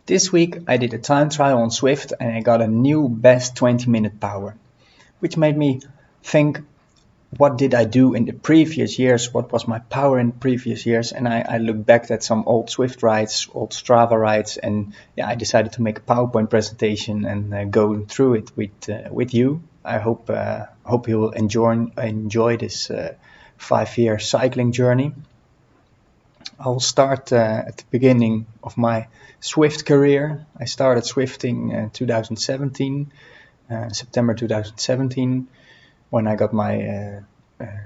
This week I did a time trial on Zwift and I got a new best 20-minute power, which made me think, what did I do in the previous years? What was my power in the previous years? And I looked back at some old Zwift rides, old Strava rides, and I decided to make a PowerPoint presentation and go through it with you. I hope you will enjoy this 5-year cycling journey. I'll start at the beginning of my Zwift career. I started Zwifting in 2017, September 2017, when I got my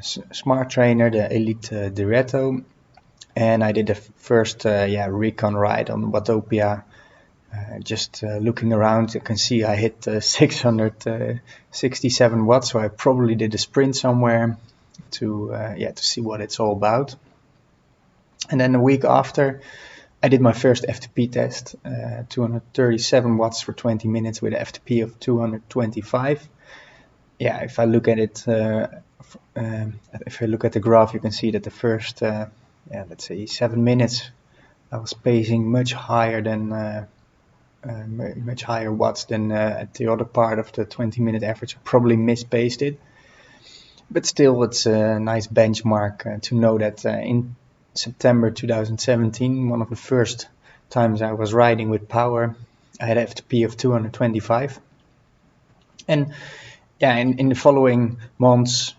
smart trainer, the Elite Diretto, and I did the first recon ride on Watopia. Just looking around, you can see I hit 667 watts, so I probably did a sprint somewhere to see what it's all about. And then a week after, I did my first FTP test, 237 watts for 20 minutes with an FTP of 225. Yeah, if I look at it, if I look at the graph, you can see that the first, let's say 7 minutes, I was pacing much higher watts than at the other part of the 20-minute average. I probably mispaced it, but still, it's a nice benchmark to know that in September 2017, one of the first times I was riding with power, I had an FTP of 225. And in the following months,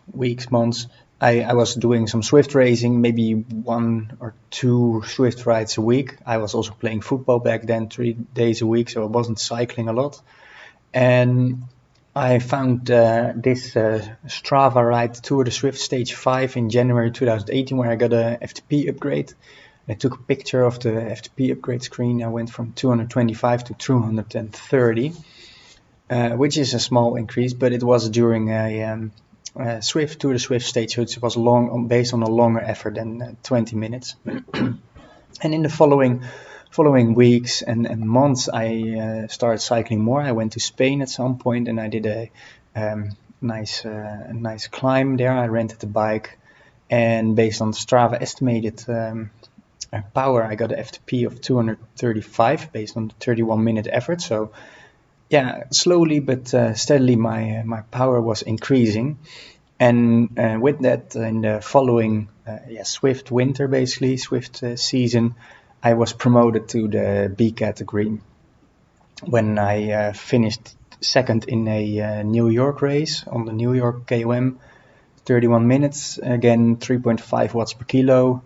I was doing some Zwift racing, maybe 1 or 2 Zwift rides a week. I was also playing football back then, 3 days a week, so I wasn't cycling a lot. And I found this Strava ride Tour de Zwift Stage 5 in January 2018, where I got a FTP upgrade. I took a picture of the FTP upgrade screen. I went from 225 to 230, which is a small increase, but it was during a Zwift Tour de Zwift stage, so it was based on a longer effort than 20 minutes. And in the following weeks and months, I started cycling more. I went to Spain at some point and I did a nice climb there. I rented a bike, and based on Strava estimated power, I got an FTP of 235 based on the 31-minute effort. So slowly but steadily my power was increasing. And with that, in the following Zwift winter, basically Zwift season, I was promoted to the B category when I finished second in a New York race on the New York KOM, 31 minutes, again 3.5 watts per kilo,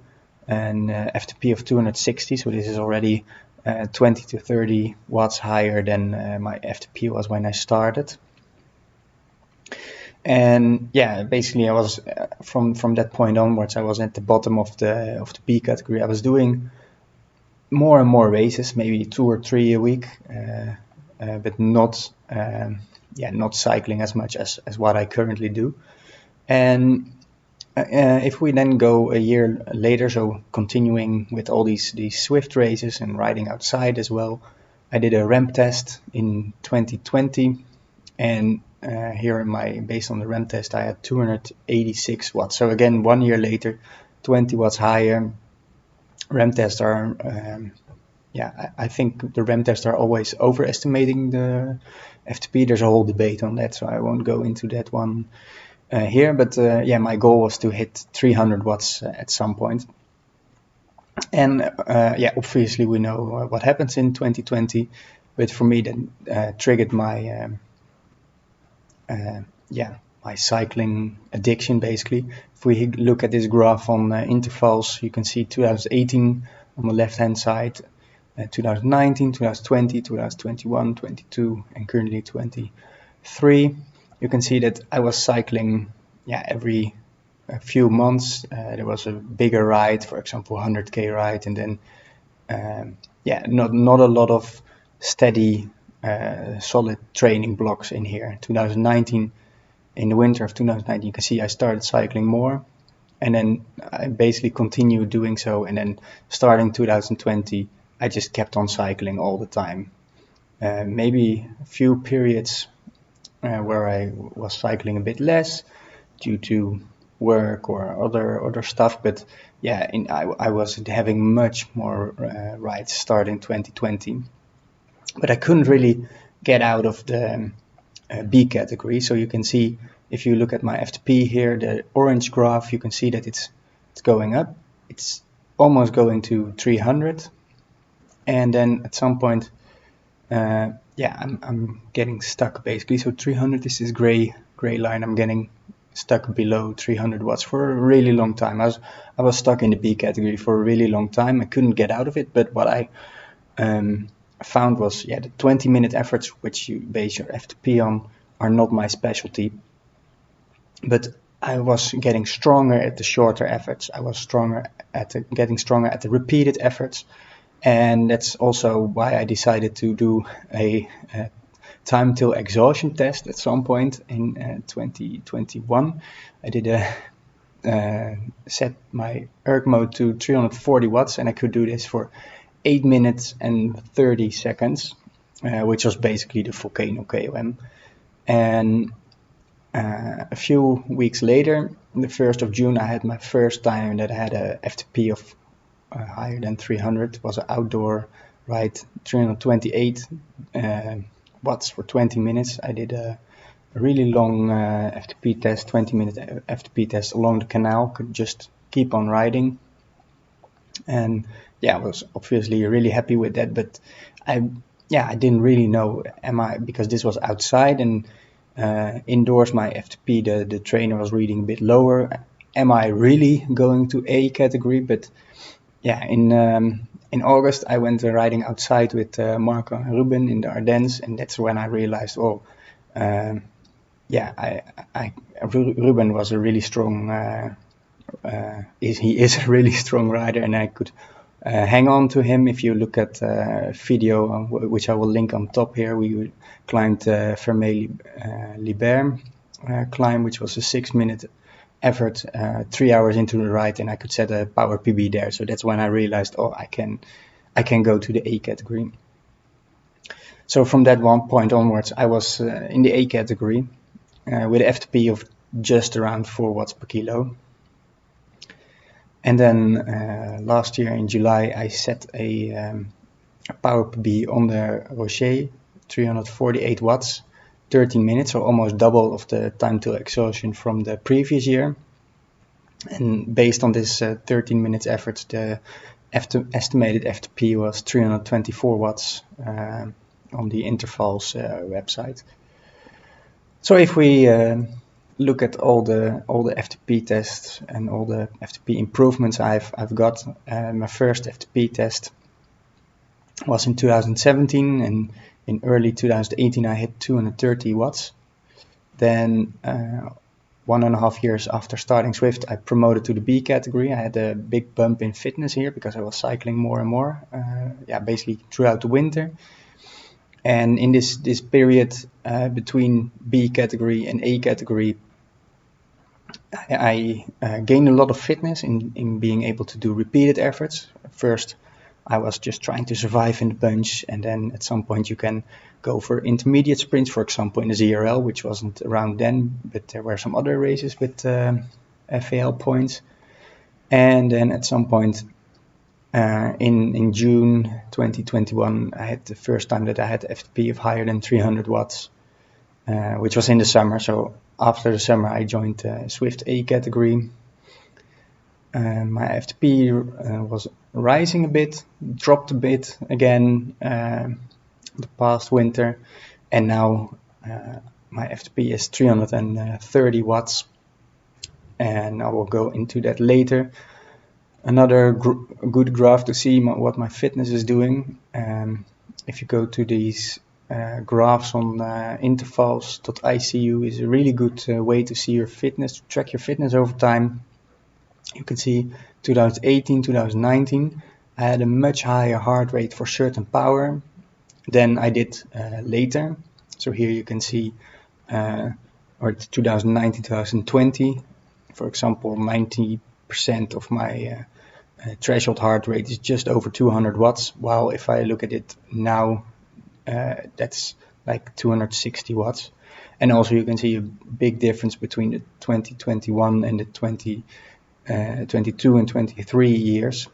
and FTP of 260, so this is already 20 to 30 watts higher than my FTP was when I started. And basically I was from that point onwards, I was at the bottom of the B category. I was doing more and more races, maybe 2 or 3 a week, but not cycling as much as what I currently do. And if we then go a year later, so continuing with all these Zwift races and riding outside as well, I did a ramp test in 2020, and here based on the ramp test, I had 286 watts. So again, 1 year later, 20 watts higher. Ramp tests are, I think the ramp tests are always overestimating the FTP. There's a whole debate on that, so I won't go into that one here. But my goal was to hit 300 watts at some point. And obviously we know what happens in 2020, but for me that triggered my my cycling addiction, basically. If we look at this graph on intervals, you can see 2018 on the left hand side, 2019, 2020, 2021, 22, and currently 23. You can see that I was cycling every few months. There was a bigger ride, for example 100k ride, and then not a lot of steady solid training blocks in here. 2019, in the winter of 2019, you can see I started cycling more, and then I basically continued doing so, and then starting 2020 I just kept on cycling all the time. Maybe a few periods where I was cycling a bit less due to work or other stuff, but I was having much more rides starting 2020. but I couldn't really get out of the B category. So you can see, if you look at my FTP here, the orange graph, you can see that it's going up. It's almost going to 300, and then at some point, I'm getting stuck basically. So 300 is this gray line. I'm getting stuck below 300 watts for a really long time. I was stuck in the B category for a really long time. I couldn't get out of it, but what I found was, the 20-minute efforts, which you base your FTP on, are not my specialty. But I was getting stronger at the shorter efforts. I was getting stronger at the repeated efforts. And that's also why I decided to do a time till exhaustion test at some point in 2021. I did set my erg mode to 340 watts, and I could do this for 8 minutes and 30 seconds, which was basically the Volcano KOM. And a few weeks later, the 1st of June, I had my first time that I had a FTP of higher than 300. It was an outdoor ride, 328 watts for 20 minutes. I did a really long FTP test, 20-minute FTP test along the canal. Could just keep on riding, and I was obviously really happy with that. But I didn't really know, because this was outside, and indoors my FTP, the trainer was reading a bit lower. Am I really going to A category? But in August I went riding outside with Marco and Ruben in the Ardennes, and that's when I realized, Ruben was a really strong, he is a really strong rider, and I could hang on to him. If you look at video, which I will link on top here, we climbed Fermé-Libert climb, which was a 6-minute effort, 3 hours into the ride, and I could set a power PB there. So that's when I realized, I can go to the A category. So from that one point onwards, I was in the A category with an FTP of just around 4 watts per kilo. And then last year in July, I set a power PB on the Rosier, 348 watts, 13 minutes, so almost double of the time till exhaustion from the previous year. And based on this 13 minutes effort, the estimated FTP was 324 watts on the intervals website. So if we look at all the FTP tests and all the FTP improvements I've got, my first FTP test was in 2017, and in early 2018 I hit 230 watts. Then 1.5 years after starting Zwift, I promoted to the B category. I had a big bump in fitness here because I was cycling more and more, basically throughout the winter. And in this period between B category and A category, I gained a lot of fitness in being able to do repeated efforts. First, I was just trying to survive in the bunch, and then at some point you can go for intermediate sprints, for example in the ZRL, which wasn't around then, but there were some other races with FAL points. And then at some point in June 2021, I had the first time that I had FTP of higher than 300 watts, which was in the summer. So after the summer, I joined Zwift A category. My FTP was rising a bit, dropped a bit again the past winter, and now my FTP is 330 watts, and I will go into that later. Another good graph to see what my fitness is doing. If you go to these graphs on intervals.icu, is a really good way to see your fitness, to track your fitness over time. You can see 2018, 2019, I had a much higher heart rate for certain power than I did later. So here you can see, or 2019, 2020, for example, 90% of my threshold heart rate is just over 200 watts, while if I look at it now, that's like 260 watts. And also you can see a big difference between the 2021 and the 2022 and 23 years.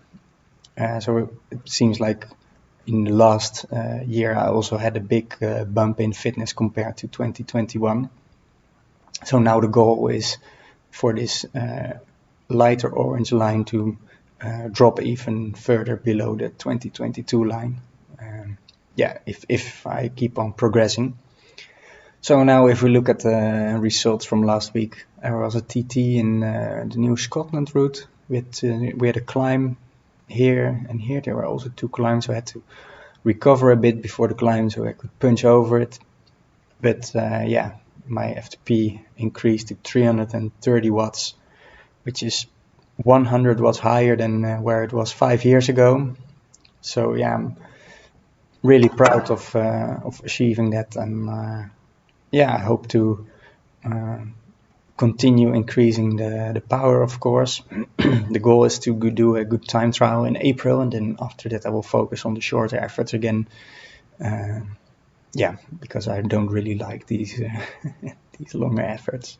So it seems like in the last year I also had a big bump in fitness compared to 2021. So now the goal is for this lighter orange line to drop even further below the 2022 line. Yeah, if I keep on progressing. So now if we look at the results from last week, there was a TT in the New Scotland route. We had a climb here and here. There were also 2 climbs, so I had to recover a bit before the climb so I could punch over it. But yeah, my FTP increased to 330 watts, which is 100 watts higher than where it was 5 years ago. So yeah, I'm really proud of achieving that, and yeah, I hope to continue increasing the power, of course. The goal is to do a good time trial in April, and then after that I will focus on the shorter efforts again. Yeah, because I don't really like these these longer efforts.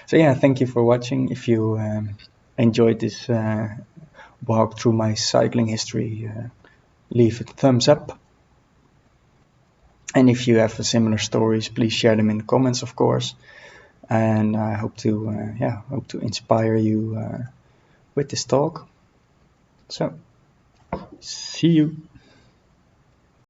So yeah, thank you for watching. If you enjoyed this walk through my cycling history, leave a thumbs up. And if you have similar stories, please share them in the comments, of course. And I hope to inspire you with this talk. So, see you.